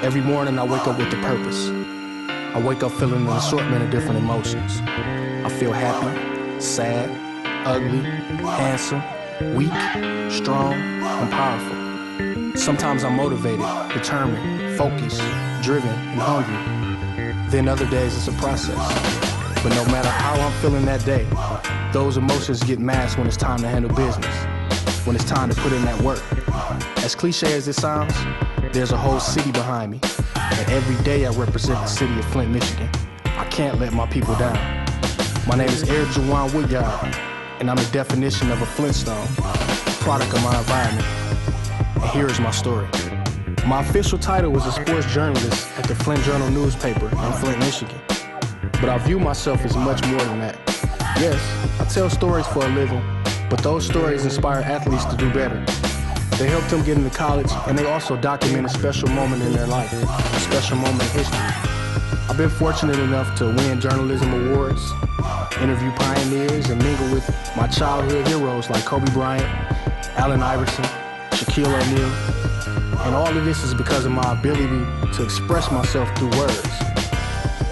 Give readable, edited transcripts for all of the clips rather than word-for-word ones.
Every morning I wake up with a purpose. I wake up feeling an assortment of different emotions. I feel happy, sad, ugly, handsome, weak, strong, and powerful. Sometimes I'm motivated, determined, focused, driven, and hungry. Then other days it's a process. But no matter how I'm feeling that day, those emotions get masked when it's time to handle business, when it's time to put in that work. As cliche as it sounds, there's a whole city behind me, and every day I represent the city of Flint, Michigan. I can't let my people down. My name is Woodyard, and I'm the definition of a Flintstone, product of my environment. And here is my story. My official title was a sports journalist at the Flint Journal newspaper in Flint, Michigan. But I view myself as much more than that. Yes, I tell stories for a living, but those stories inspire athletes to do better. They help them get into college, and they also document a special moment in their life, a special moment in history. I've been fortunate enough to win journalism awards, interview pioneers, and mingle with my childhood heroes like Kobe Bryant, Allen Iverson, Shaquille O'Neal. And all of this is because of my ability to express myself through words.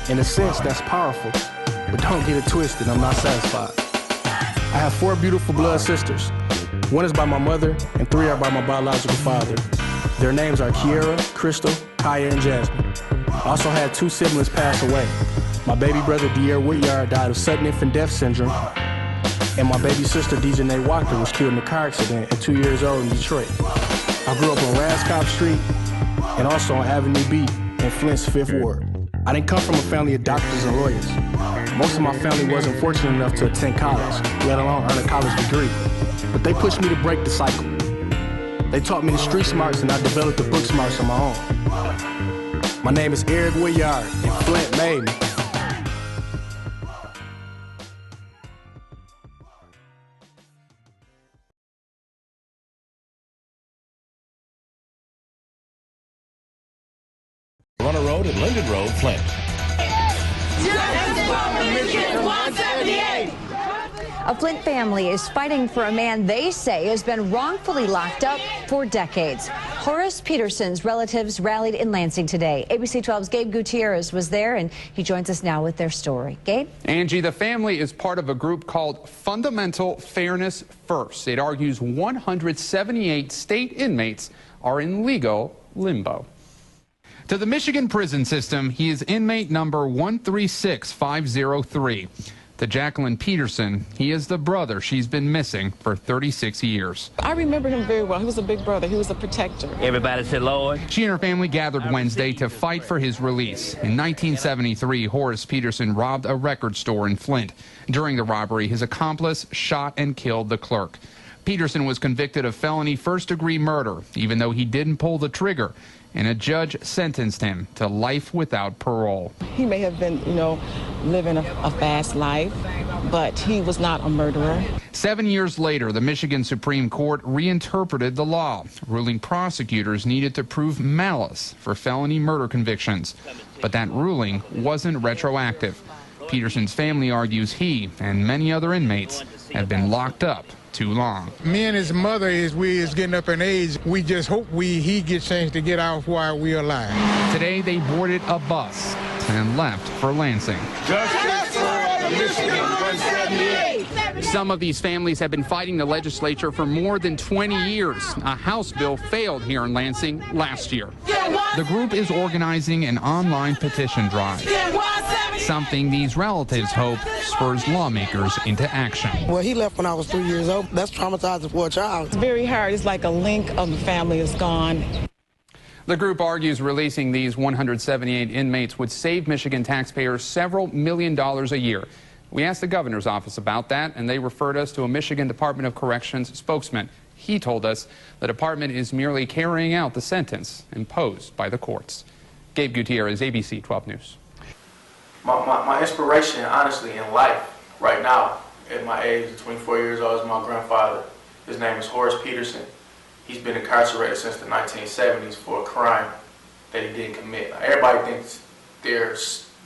In a sense, that's powerful, but don't get it twisted, I'm not satisfied. I have 4 beautiful blood sisters. 1 is by my mother, and 3 are by my biological father. Their names are Kiera, Crystal, Kaya, and Jasmine. I also had 2 siblings pass away. My baby brother, Woodyard, died of sudden infant death syndrome, and my baby sister, Dejanay Walker, was killed in a car accident at 2 years old in Detroit. I grew up on Rhaezeo Street and also on Avenue B in Flint's 5th Ward. I didn't come from a family of doctors and lawyers. Most of my family wasn't fortunate enough to attend college, let alone earn a college degree. But they pushed me to break the cycle. They taught me the street smarts, and I developed the book smarts on my own. My name is Woodyard, and Flint made me. Runner Road and Linden Road, Flint. A Flint family is fighting for a man they say has been wrongfully locked up for decades. Horace Peterson's relatives rallied in Lansing today. ABC 12's Gabe Gutierrez was there, and he joins us now with their story. Gabe? Angie, the family is part of a group called Fundamental Fairness First. It argues 178 state inmates are in legal limbo. To the Michigan prison system, he is inmate number 136503. To Jacqueline Peterson, he is the brother she's been missing for 36 years. I remember him very well. He was a big brother. He was a protector. Everybody said, Lord. She and her family gathered Wednesday to fight for his release. In 1973, Horace Peterson robbed a record store in Flint. During the robbery, his accomplice shot and killed the clerk. Peterson was convicted of felony first-degree murder, even though he didn't pull the trigger, and a judge sentenced him to life without parole. He may have been, living a fast life, but he was not a murderer. 7 years later, the Michigan Supreme Court reinterpreted the law, ruling prosecutors needed to prove malice for felony murder convictions. But that ruling wasn't retroactive. Peterson's family argues he and many other inmates have been locked up too long. Me and his mother is getting up in age. We just hope he gets a chance to get out while we're alive. Today they boarded a bus and left for Lansing. Justice for Michigan 178. Some of these families have been fighting the legislature for more than 20 years. A House bill failed here in Lansing last year. The group is organizing an online petition drive, something these relatives hope spurs lawmakers into action. Well, he left when I was 3 years old. That's traumatizing for a child. It's very hard. It's like a link of the family is gone. The group argues releasing these 178 inmates would save Michigan taxpayers several $1 million a year. We asked the governor's office about that, and they referred us to a Michigan Department of Corrections spokesman. He told us the department is merely carrying out the sentence imposed by the courts. Gabe Gutierrez, ABC 12 News. My inspiration, honestly, in life right now, at my age, 24 years old, is my grandfather. His name is Horace Peterson. He's been incarcerated since the 1970s for a crime that he didn't commit. Now, everybody thinks their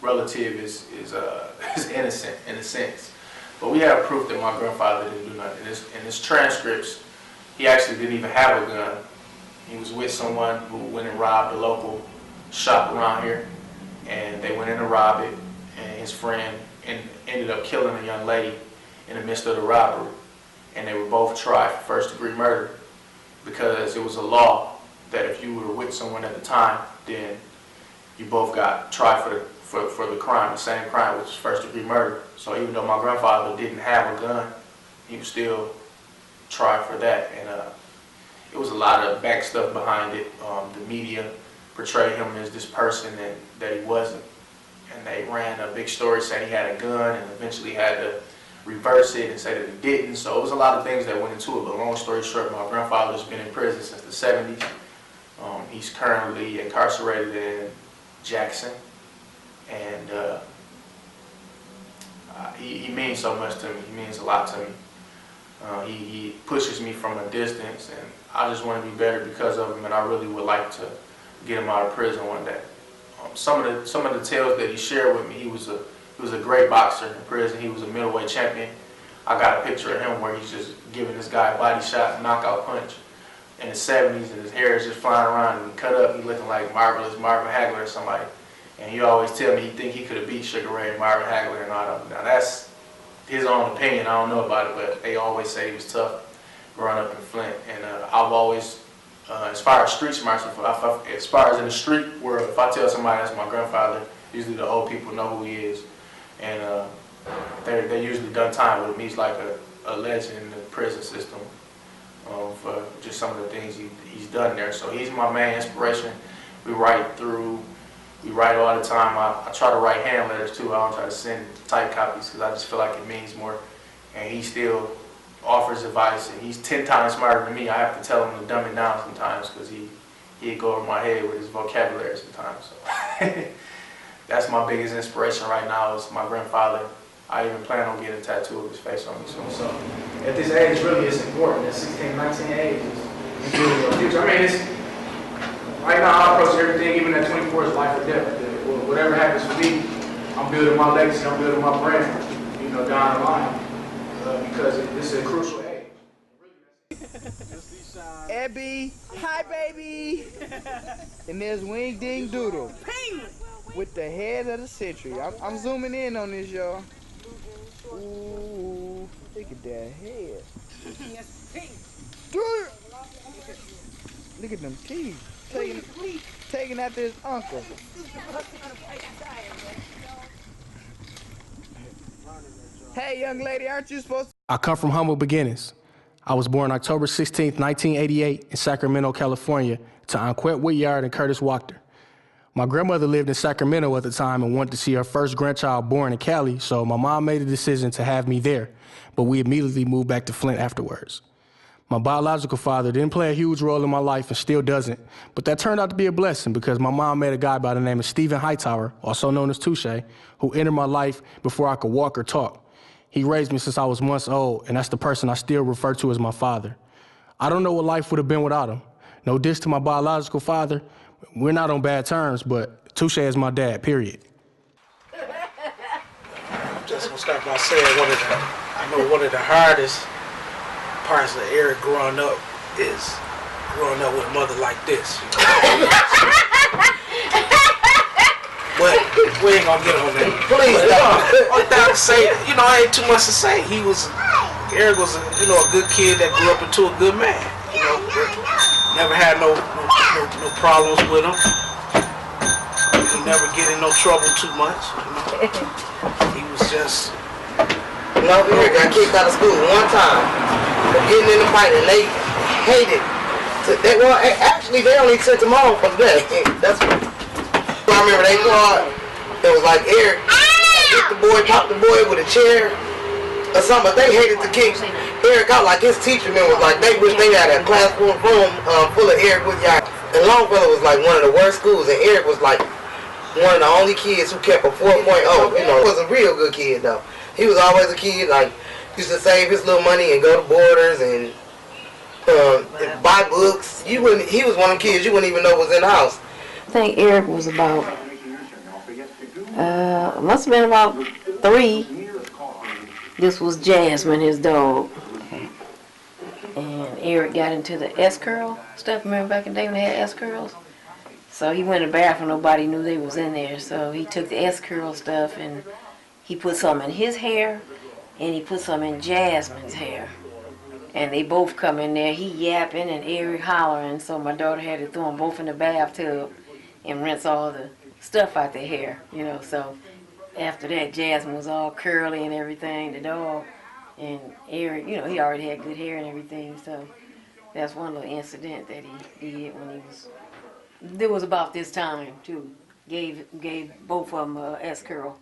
relative is innocent in a sense, but we have proof that my grandfather didn't do nothing. In his transcripts, he actually didn't even have a gun. He was with someone who went and robbed a local shop around here, and they went in to rob it, and his friend ended up killing a young lady in the midst of the robbery, and they were both tried for first-degree murder because it was a law that if you were with someone at the time, then you both got tried for the crime, the same crime, which is first-degree murder. So even though my grandfather didn't have a gun, he was still tried for that, and it was a lot of back stuff behind it. The media portrayed him as this person that he wasn't, and they ran a big story saying he had a gun, and eventually had to reverse it and say that he didn't. So it was a lot of things that went into it, but long story short, my grandfather's been in prison since the 70s. He's currently incarcerated in Jackson, and he means so much to me. He means a lot to me. He pushes me from a distance, and I just want to be better because of him, and I really would like to get him out of prison one day. Some of the tales that he shared with me, he was a great boxer in prison. He was a middleweight champion. I got a picture of him where he's just giving this guy a body shot, knockout punch in his 70s, and his hair is just flying around and cut up. He looking like Marvelous Marvin Hagler or somebody. And he always tell me he think he could have beat Sugar Ray and Marvin Hagler and all that. Now that's his own opinion. I don't know about it, but they always say he was tough growing up in Flint. And I've always, as far as street smarts, as far as in the street world, if I tell somebody that's my grandfather, usually the old people know who he is, and they usually done time with him. He's like a legend in the prison system for just some of the things he's done there. So he's my main inspiration. We write all the time. I try to write hand letters too. I don't try to send type copies because I just feel like it means more. And he still offers advice, and he's 10 times smarter than me. I have to tell him to dumb it down sometimes because he'd go over my head with his vocabulary sometimes. So that's my biggest inspiration right now is my grandfather. I even plan on getting a tattoo of his face on me soon. So at this age, really, it's important. At 16, 19 age, it's building your future. I mean, it's right now I approach everything, even at 24, is life or death. Whatever happens for me, I'm building my legacy. I'm building my brand, you know, down the line, because this is a crucial age. Abby, hi baby, and there's Wing Ding Doodle with the head of the century. I'm zooming in on this, y'all. Ooh, look at that head. Look at them teeth. Taking after his uncle. Hey, young lady, aren't you supposed to? I come from humble beginnings. I was born October 16, 1988 in Sacramento, California, to Anquette Woodyard and Curtis Wachter. My grandmother lived in Sacramento at the time and wanted to see her first grandchild born in Cali, so my mom made a decision to have me there, but we immediately moved back to Flint afterwards. My biological father didn't play a huge role in my life and still doesn't, but that turned out to be a blessing because my mom met a guy by the name of Stephen Hightower, also known as Touche, who entered my life before I could walk or talk. He raised me since I was months old, and that's the person I still refer to as my father. I don't know what life would have been without him. No diss to my biological father. We're not on bad terms, but Touche is my dad, period. I'm just gonna start by saying one of the hardest parts of Eric growing up is growing up with a mother like this. But we ain't gonna get on that. Please don't. Only thing I can say, I ain't too much to say. Eric was a good kid that grew up into a good man. Never had no problems with him. He never get in no trouble too much. He was just. Eric got kicked out of school one time for getting in a fight, and they hated. Actually, they only sent him home for that. That's what I remember. They called. It was like Eric hit the boy, popped the boy with a chair or something. But they hated to kick Eric out. Like his teacher man was like, they wish they had a classroom full of Eric Woodyard. And Longfellow was like one of the worst schools, and Eric was like one of the only kids who kept a 4.0. He was a real good kid though. He was always a kid, like, used to save his little money and go to Borders and buy books. He was one of them kids you wouldn't even know was in the house. I think Eric was about, must have been about 3. This was Jasmine, his dog. And Eric got into the S-curl stuff. Remember back in the day when they had S-curls? So he went in the bathroom, nobody knew they was in there. So he took the S-curl stuff and he put some in his hair and he put some in Jasmine's hair. And they both come in there, he yapping and Eric hollering, so my daughter had to throw them both in the bathtub and rinse all the stuff out their hair, you know. So after that, Jasmine was all curly and everything, the dog. And Eric, you know, he already had good hair and everything, so that's one little incident that he did when he was, it was about this time too. Gave both of them a S-curl.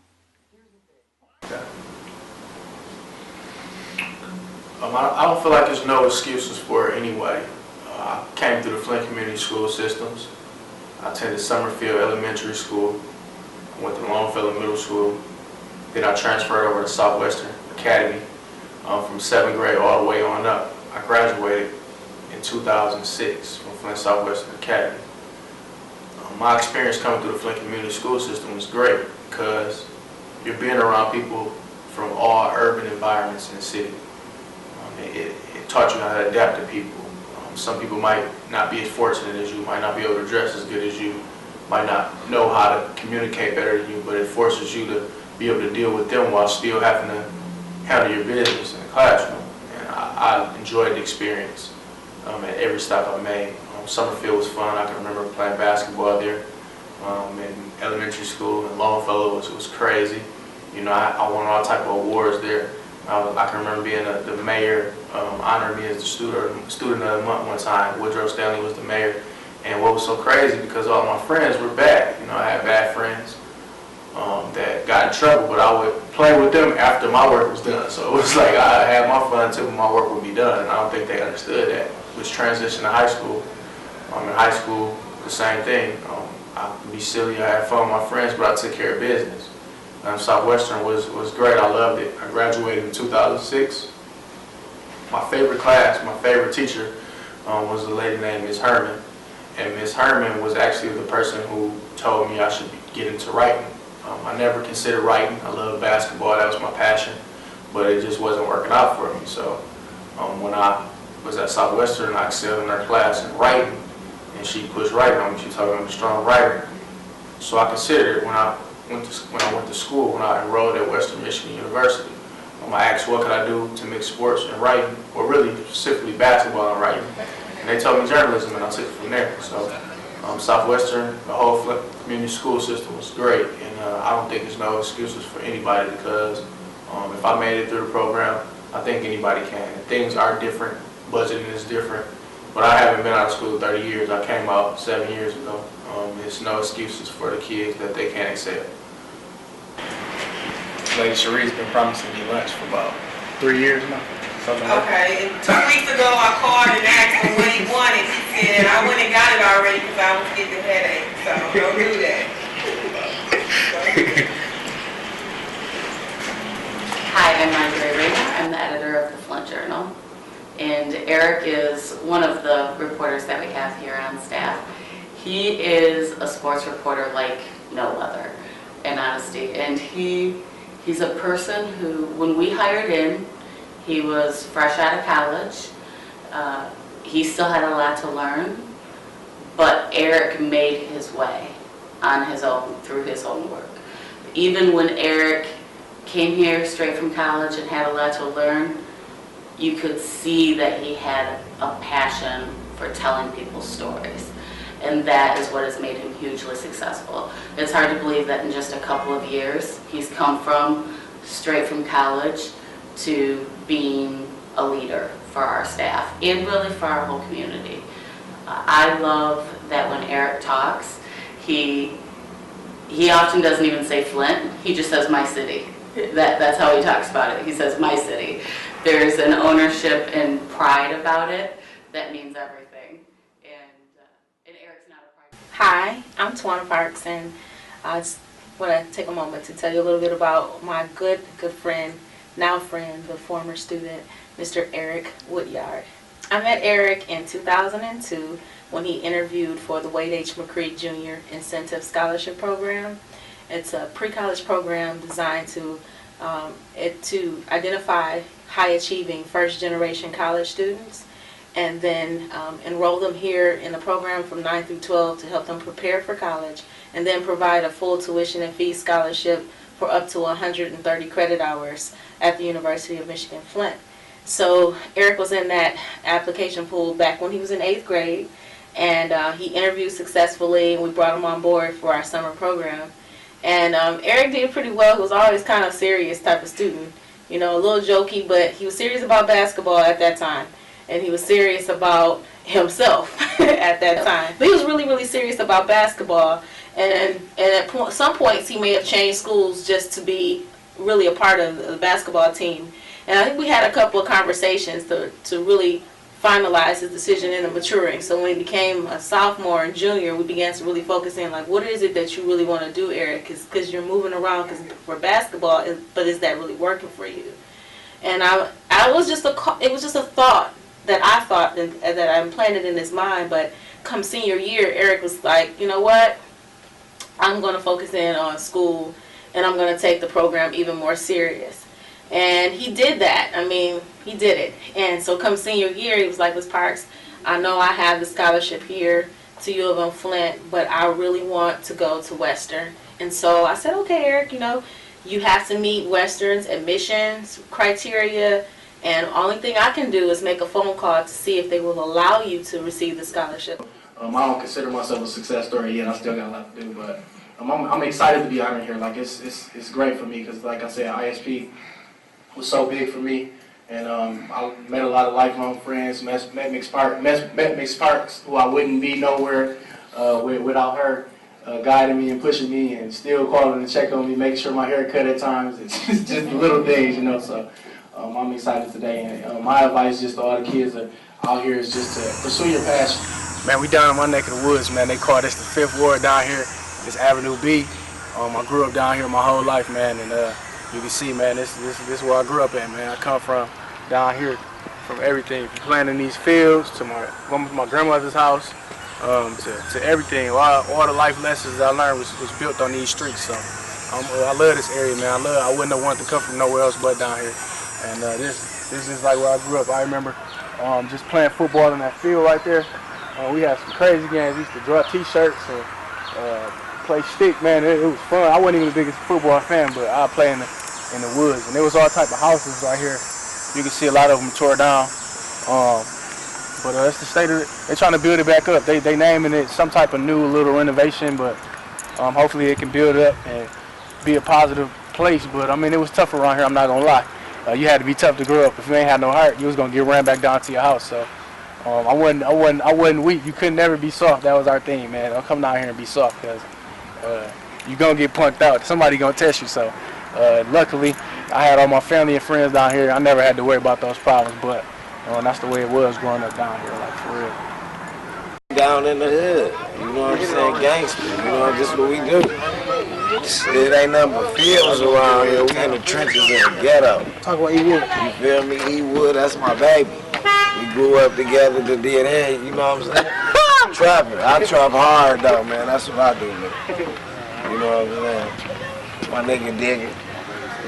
I don't feel like there's no excuses for it anyway. I came through the Flint community school systems. I attended Summerfield Elementary School. I went to Longfellow Middle School. Then I transferred over to Southwestern Academy from 7th grade all the way on up. I graduated in 2006 from Flint Southwestern Academy. My experience coming through the Flint community school system was great because you're being around people from all urban environments in the city. It taught you how to adapt to people. Some people might not be as fortunate as you, might not be able to dress as good as you, might not know how to communicate better than you, but it forces you to be able to deal with them while still having to handle your business in the classroom. And I enjoyed the experience at every stop I made. Summerfield was fun. I can remember playing basketball there in elementary school, and Longfellow was crazy. You know, I won all type of awards there. I can remember being the mayor honored me as the student of the month one time. Woodrow Stanley was the mayor. And what was so crazy, because all my friends were bad. You know, I had bad friends that got in trouble, but I would play with them after my work was done. So it was like I had my fun until my work would be done, and I don't think they understood that. Which transitioned to high school. In high school, the same thing. I could be silly, I had fun with my friends, but I took care of business. Southwestern was great, I loved it. I graduated in 2006. My favorite class, my favorite teacher was a lady named Ms. Herman. And Ms. Herman was actually the person who told me I should get into writing. I never considered writing. I love basketball, that was my passion, but it just wasn't working out for me. So when I was at Southwestern, I excelled in her class in writing, and she pushed writing on me. She told me I'm a strong writer. So I considered it when I went to school, when I enrolled at Western Michigan University. I asked what could I do to mix sports and writing, or really specifically basketball and writing. And they told me journalism, and I took it from there. So Southwestern, the whole Flint community school system was great, and I don't think there's no excuses for anybody, because if I made it through the program, I think anybody can. Things are different, budgeting is different, but I haven't been out of school 30 years. I came out 7 years ago. There's no excuses for the kids that they can't excel. Lady Cherie's been promising me lunch for about 3 years now. Okay, and 2 weeks ago I called and asked him what he wanted. He said, I went and got it already because I was getting a headache, so don't do that. Hi, I'm MasZaRotti. I'm the editor of the Flint Journal. And Eric is one of the reporters that we have here on staff. He is a sports reporter like no other, in honesty. And he's a person who, when we hired him, he was fresh out of college. He still had a lot to learn, but Eric made his way on his own, through his own work. Even when Eric came here straight from college and had a lot to learn, you could see that he had a passion for telling people's stories. And that is what has made him hugely successful. It's hard to believe that in just a couple of years, he's come from straight from college to being a leader for our staff and really for our whole community. I love that when Eric talks, he often doesn't even say Flint, he just says my city. That's how he talks about it. He says my city. There's an ownership and pride about it that means everything. And Eric's not a pride. Hi, I'm Tawana Parks, and I just want to take a moment to tell you a little bit about my good friend, now friend, the former student, Mr. Eric Woodyard. I met Eric in 2002 when he interviewed for the Wade H. McCree Jr. Incentive Scholarship Program. It's a pre-college program designed to identify high-achieving first-generation college students and then enroll them here in the program from 9 through 12 to help them prepare for college, and then provide a full tuition and fee scholarship for up to 130 credit hours at the University of Michigan Flint. So Eric was in that application pool back when he was in 8th grade, and he interviewed successfully, and we brought him on board for our summer program. And Eric did pretty well. He was always kind of serious type of student, you know, a little jokey, but he was serious about basketball at that time, and he was serious about himself at that time. But he was really, really serious about basketball, and at some points he may have changed schools just to be really a part of the basketball team. And I think we had a couple of conversations to really finalize his decision in the maturing. So when he became a sophomore and junior, we began to really focus in, like, what is it that you really want to do, Eric? Because you're moving around for basketball, but is that really working for you? And it was just a thought that I thought that I implanted in his mind. But come senior year, Eric was like, you know what? I'm going to focus in on school, and I'm going to take the program even more serious. And he did that. I mean, he did it. And so come senior year, he was like, Ms. Parks, I know I have the scholarship here to U of M Flint, but I really want to go to Western. And so I said, okay, Eric, you know, you have to meet Western's admissions criteria, and the only thing I can do is make a phone call to see if they will allow you to receive the scholarship. I don't consider myself a success story yet. I still got a lot to do, but I'm excited to be out here. Like, it's great for me because, like I said, ISP was so big for me, and I met a lot of lifelong friends. Met Miss Parks, who I wouldn't be nowhere without her guiding me and pushing me, and still calling to check on me, making sure my hair cut at times. It's just the little things, you know. So I'm excited today, and my advice just to all the kids out here is just to pursue your passion. Man, we down in my neck of the woods, man. They call this the 5th Ward down here. It's Avenue B. I grew up down here my whole life, man, and you can see, man, this is where I grew up at, man. I come from down here, from everything, from planting these fields to my grandmother's house, to everything. All the life lessons I learned was built on these streets. So I love this area, man. I wouldn't have wanted to come from nowhere else but down here. And this is like where I grew up. I remember just playing football in that field right there. We had some crazy games. We used to draw T-shirts and play stick, man. It was fun. I wasn't even the biggest football fan, but I play in the woods, and there was all type of houses right here. You can see a lot of them tore down. But it's the state of it. They're trying to build it back up. They naming it some type of new little renovation, but hopefully it can build up and be a positive place. But I mean, it was tough around here. I'm not gonna lie. You had to be tough to grow up. If you ain't had no heart, you was gonna get ran back down to your house. So I wasn't weak. You couldn't never be soft. That was our thing, man. Don't come down here and be soft, because you're gonna get punked out. Somebody gonna test you. So luckily, I had all my family and friends down here. I never had to worry about those problems, but that's the way it was growing up down here, like, for real. Down in the hood, you know what I'm saying, gangster, you know, just what we do. It ain't nothing but fields around here. We in the trenches in the ghetto. Talk about E-Wood. You feel me? E-Wood, that's my baby. We grew up together to DNA, you know what I'm saying? Trapping. I trap hard though, man. That's what I do, man. You know what I'm saying? My nigga Digger.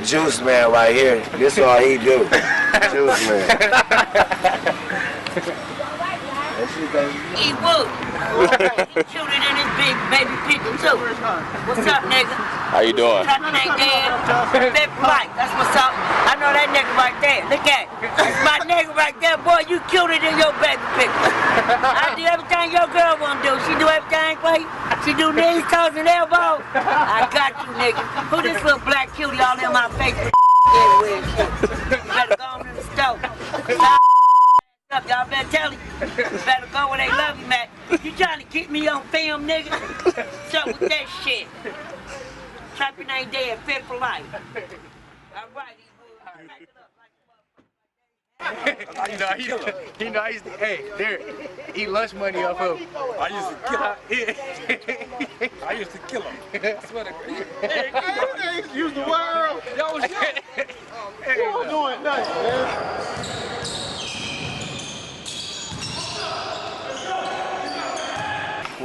Juice Man right here. This all he do. Juice Man. E-Wood. Shooting in his big baby picture too. What's up, nigga? How you doing? That ain't dead. Flip Mike. That's what's up. I know that nigga right there. Look at it. That's my nigga right there. Boy, you cuter than your baby picture. I do everything your girl wanna do. She do everything for you. She do knees, toes, and elbows. I got you, nigga. Who this little black cutie all in my face? Everywhere. You better go on to the stove. Y'all better tell him. You better go where they love you, man. You trying to keep me on film, nigga? What's up with that shit? Trapping ain't dead, fit for life. All right, I used to, hey, there, eat lunch money off of him. I used to kill him. I swear to God. Hey, use the world. Yo, what's up? Hey, you doing nothing, man. The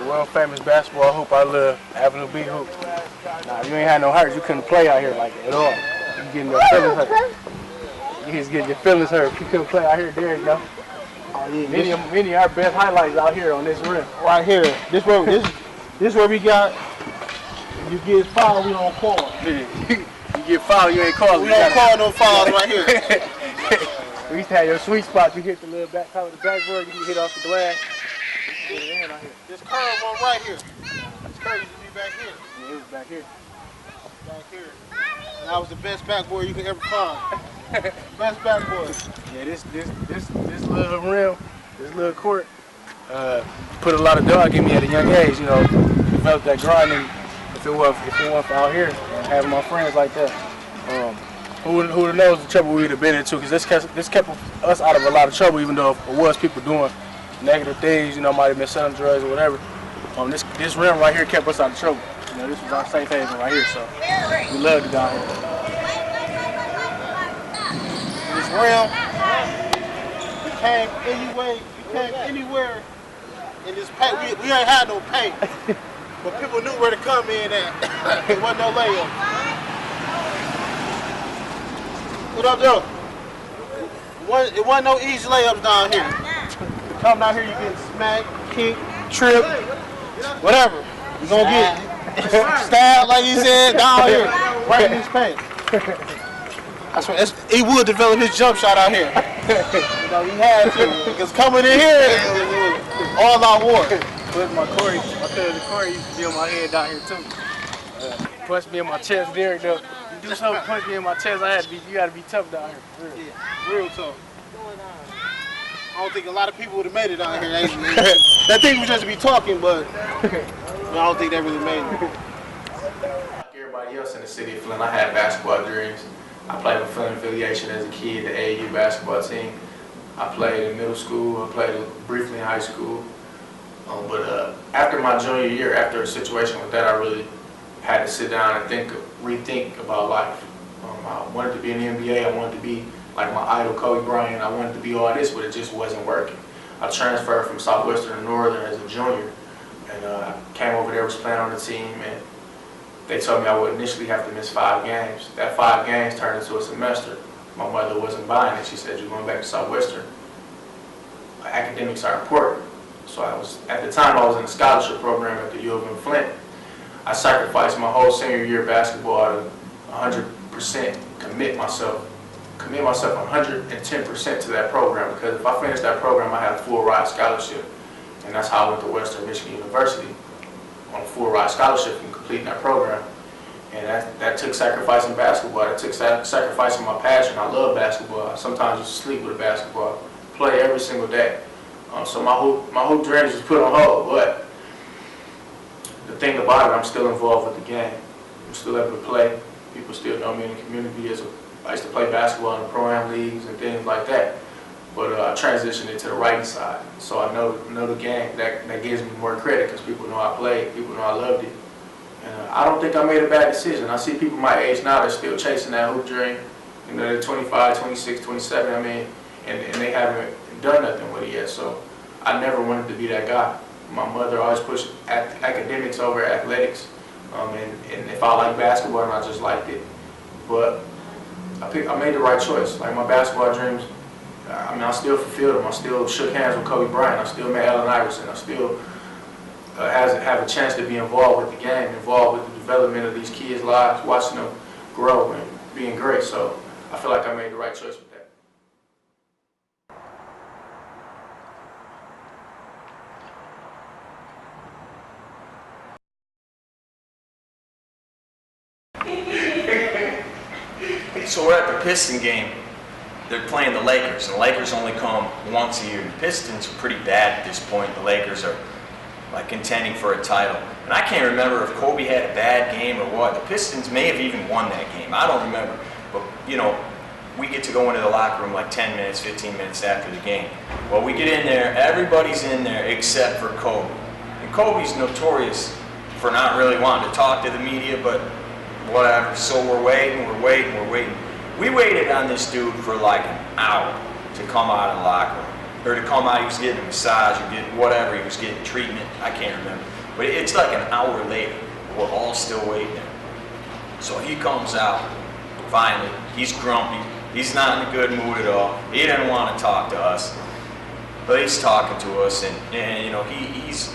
world famous basketball hoop I love, Avenue B hoop. Nah, if you ain't had no heart, you couldn't play out here like at all. You getting your feelings hurt. You just get your feelings hurt. You couldn't play out here. There you go. Oh, yeah. Many of our best highlights out here on this rim. Right here. This where we got. You get fouled, we don't call. You get fouled, you ain't calling. We don't call no fouls right here. We used to have your sweet spot. You hit the little back top of the backboard. You can hit off the glass. This curve one right here. This curve used to be back here. Yeah, it was back here. Back here. And that was the best backboard you could ever find. Best backboard. Yeah, this little rim, this little court, put a lot of dog in me at a young age. You know, developed that grinding. If it weren't for out here and having my friends like that, who knows the trouble we'd have been into? Because this kept us out of a lot of trouble, even though it was people doing negative things. You know, might have been selling drugs or whatever. This rim right here kept us out of trouble. You know, this was our safe haven right here, so we loved it down here. This rim, you came anywhere in this paint. We ain't had no paint. But people knew where to come in at. It wasn't no layup. What up, though? It wasn't no easy layups down here. You come down here, you get smacked, kicked, tripped, whatever. You're gonna get stabbed, like you said, down here, right in this paint. That's what he would develop his jump shot out here. You know, he had to, because coming in here, it was all out war. My cousin Corey used to be on my head down here too. Punch me in my chest, Derek. Though, you do something, punch me in my chest. You gotta be tough down here. Real tough. I don't think a lot of people would have made it down here. That thing was just to be talking, but I don't think they really made it. Like everybody else in the city of Flint, I had basketball dreams. I played with Flint Affiliation as a kid, the AAU basketball team. I played in middle school. I played briefly in high school. But after my junior year, after a situation with that, I really had to sit down and rethink about life. I wanted to be in the NBA. I wanted to be like my idol, Kobe Bryant. I wanted to be all this, but it just wasn't working. I transferred from Southwestern to Northern as a junior, and came over there, was playing on the team, and they told me I would initially have to miss 5 games. That 5 games turned into a semester. My mother wasn't buying it. She said, "You're going back to Southwestern. Academics are important." So at the time I was in a scholarship program at the U of M Flint. I sacrificed my whole senior year basketball to 100%, commit myself 110% to that program, because if I finished that program, I had a full ride scholarship. And that's how I went to Western Michigan University, on a full ride scholarship and completing that program. And that took sacrificing basketball. That took sacrificing my passion. I love basketball. I sometimes used to sleep with a basketball, play every single day. So my hoop dreams was put on hold, but the thing about it, I'm still involved with the game. I'm still able to play. People still know me in the community. I used to play basketball in the pro-am leagues and things like that, but I transitioned into the writing side. So I know the game. That gives me more credit because people know I played, people know I loved it. And I don't think I made a bad decision. I see people my age now, they're still chasing that hoop dream. You know, they're 25, 26, 27, I mean, and they haven't done nothing with it yet. So I never wanted to be that guy. My mother always pushed academics over athletics, and if I liked basketball, and I just liked it. But I made the right choice. Like my basketball dreams, I mean, I still fulfilled them. I still shook hands with Kobe Bryant. I still met Allen Iverson. I still have a chance to be involved with the game, involved with the development of these kids' lives, watching them grow and being great. So I feel like I made the right choice with that. So we're at the Piston game. They're playing the Lakers, and the Lakers only come once a year. The Pistons are pretty bad at this point. The Lakers are like contending for a title. And I can't remember if Kobe had a bad game or what. The Pistons may have even won that game. I don't remember. But, you know, we get to go into the locker room like 10 minutes, 15 minutes after the game. Well, we get in there. Everybody's in there except for Kobe. And Kobe's notorious for not really wanting to talk to the media, but whatever. So we're waiting. We waited on this dude for like an hour to come out of the locker room. Or to come out, he was getting a massage or getting whatever, he was getting treatment, I can't remember. But it's like an hour later, we're all still waiting there. So he comes out, finally, he's grumpy, He's not in a good mood at all. He didn't want to talk to us, but he's talking to us, and you know, he's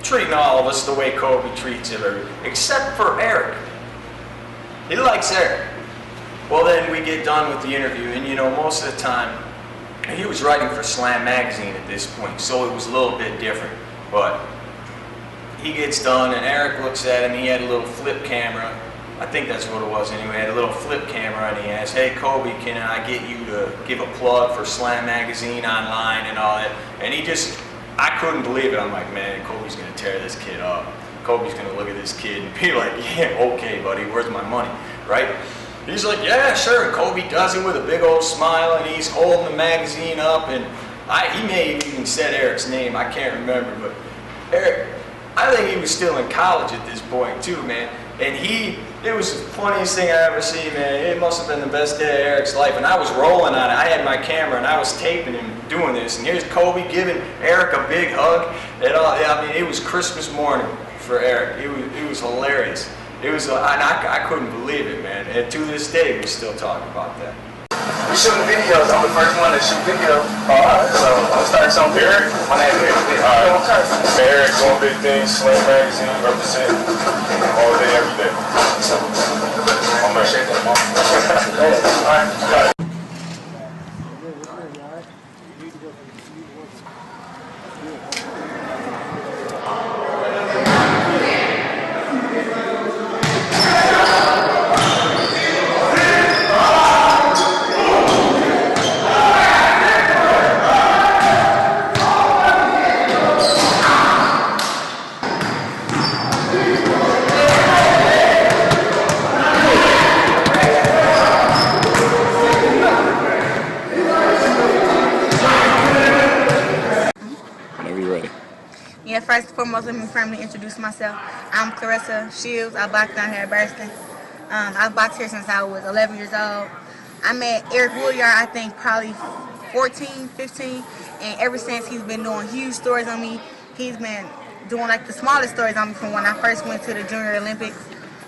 treating all of us the way Kobe treats him, except for Eric. He likes Eric. Well, then we get done with the interview, and you know, most of the time, he was writing for Slam magazine at this point, so it was a little bit different. But he gets done, and Eric looks at him. He had a little flip camera. I think that's what it was anyway. He had a little flip camera, and he asked, "Hey, Kobe, can I get you to give a plug for Slam magazine online and all that?" And he just, I couldn't believe it. I'm like, man, Kobe's gonna tear this kid up. Kobe's gonna look at this kid and be like, "Yeah, okay, buddy, where's my money?" Right? He's like, "Yeah, sure." And Kobe does it with a big old smile, and he's holding the magazine up, and he may have even said Eric's name. I can't remember, but Eric, I think he was still in college at this point too, man. And it was the funniest thing I ever seen, man. It must have been the best day of Eric's life. And I was rolling on it. I had my camera and I was taping him doing this. And here's Kobe giving Eric a big hug. And I mean, it was Christmas morning for Eric. It was hilarious. It was, and I couldn't believe it, man. And to this day, we still talk about that. We shooting videos. I'm the first one to shoot videos. Alright, so I'm starting something. Eric, my name is Eric. Alright. Eric, doing big things, Slam magazine, represent all day, every day. I appreciate that. Alright. First and foremost, let me firmly introduce myself. I'm Clarissa Shields. I box down here at Burston. I've boxed here since I was 11 years old. I met Eric Woodyard, I think probably 14, 15, and ever since he's been doing huge stories on me. He's been doing like the smallest stories on me from when I first went to the Junior Olympics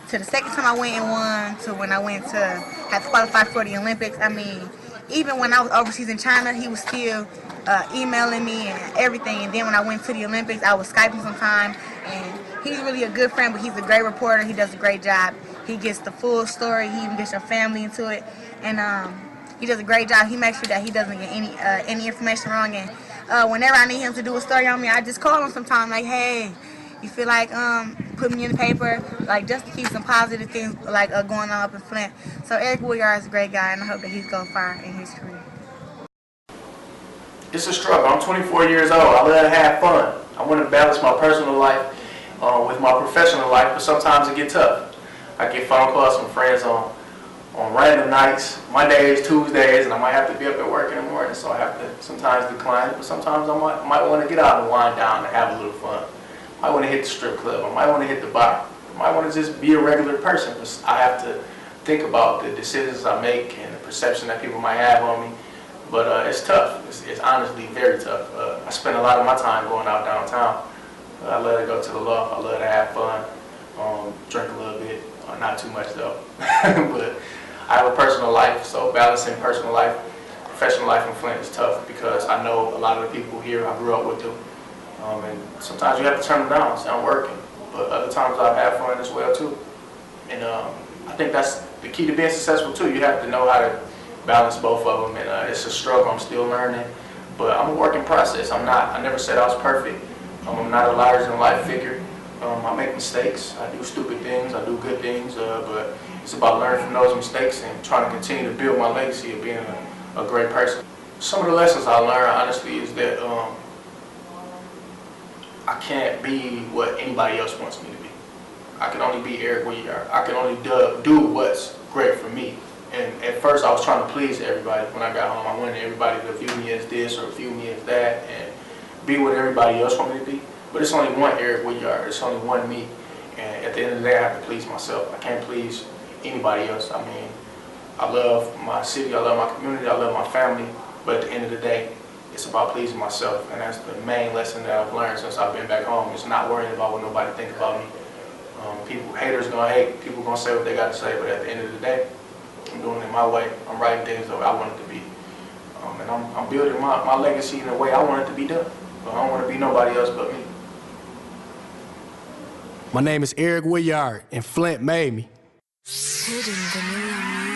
to the second time I went and won to when I went to have to qualify for the Olympics. I mean, even when I was overseas in China, he was still emailing me and everything. And then when I went to the Olympics, I was Skyping sometime. And he's really a good friend, but he's a great reporter. He does a great job. He gets the full story. He even gets your family into it. And he does a great job. He makes sure that he doesn't get any information wrong. And whenever I need him to do a story on me, I just call him sometime like, "Hey, you feel like put me in the paper?" Like just to keep some positive things like going on up in Flint. So Eric Woodyard is a great guy, and I hope that he's going far in his career. It's a struggle. I'm 24 years old. I love to have fun. I want to balance my personal life with my professional life, but sometimes it gets tough. I get phone calls from friends on random nights, Mondays, Tuesdays, and I might have to be up at work in the morning, so I have to sometimes decline it, but sometimes I might want to get out and wind down and have a little fun. I might want to hit the strip club. I might want to hit the bar. I might want to just be a regular person, but I have to think about the decisions I make and the perception that people might have on me. But it's tough. It's honestly very tough. I spend a lot of my time going out downtown. I love to go to the loft. I love to have fun, drink a little bit. Not too much though. But I have a personal life, so balancing personal life, professional life in Flint is tough because I know a lot of the people here, I grew up with them. And sometimes you have to turn them down and say I'm working. But other times I've had fun as well too. And I think that's the key to being successful too. You have to know how to balance both of them, and it's a struggle. I'm still learning, but I'm a work in process. I never said I was perfect. I'm not a larger-than-life figure. I make mistakes. I do stupid things. I do good things, but it's about learning from those mistakes and trying to continue to build my legacy of being a great person. Some of the lessons I learned, honestly, is that I can't be what anybody else wants me to be. I can only be Eric Woodyard. I can only do what's great for me. And at first I was trying to please everybody. When I got home, I wanted everybody to view me as this or view me as that and be what everybody else wanted me to be. But it's only one Eric Woodyard. It's only one me. And at the end of the day, I have to please myself. I can't please anybody else. I mean, I love my city, I love my community, I love my family. But at the end of the day, it's about pleasing myself. And that's the main lesson that I've learned since I've been back home. It's not worrying about what nobody thinks about me. Haters gonna hate. People gonna say what they got to say. But at the end of the day, I'm I'm doing it my way. I'm writing things the way I want it to be. And I'm building my legacy in the way I want it to be done. So I don't want to be nobody else but me. My name is Eric Woodyard, and Flint made me. Hidden vanilla music.